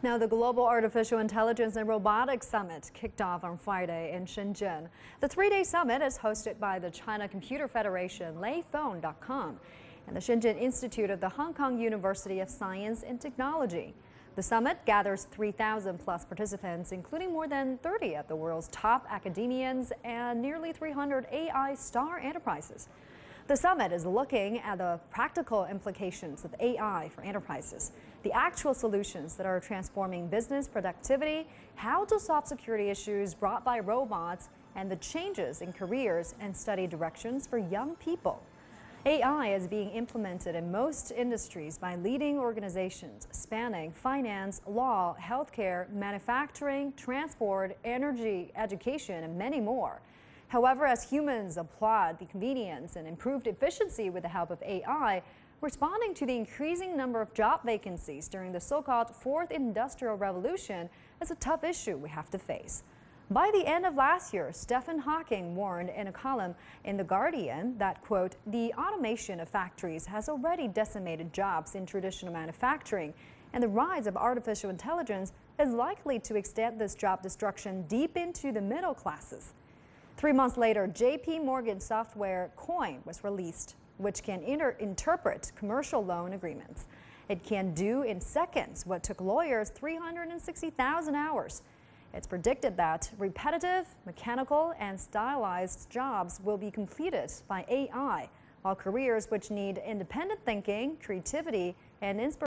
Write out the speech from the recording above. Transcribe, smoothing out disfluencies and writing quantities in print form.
Now, the Global Artificial Intelligence and Robotics Summit kicked off on Friday in Shenzhen. The three-day summit is hosted by the China Computer Federation, Leiphone.com, and the Shenzhen Institute of the Hong Kong University of Science and Technology. The summit gathers 3,000 plus participants, including more than 30 of the world's top academians and nearly 300 AI star enterprises. The summit is looking at the practical implications of AI for enterprises, the actual solutions that are transforming business productivity, how to solve security issues brought by robots, and the changes in careers and study directions for young people. AI is being implemented in most industries by leading organizations spanning finance, law, healthcare, manufacturing, transport, energy, education, and many more. However, as humans applaud the convenience and improved efficiency with the help of AI, responding to the increasing number of job vacancies during the so-called Fourth Industrial Revolution is a tough issue we have to face. By the end of last year, Stephen Hawking warned in a column in The Guardian that, quote, the automation of factories has already decimated jobs in traditional manufacturing, and the rise of artificial intelligence is likely to extend this job destruction deep into the middle classes. 3 months later, JP Morgan software Coin was released, which can interpret commercial loan agreements. It can do in seconds what took lawyers 360,000 hours. It's predicted that repetitive, mechanical, and stylized jobs will be completed by AI, while careers which need independent thinking, creativity, and inspiration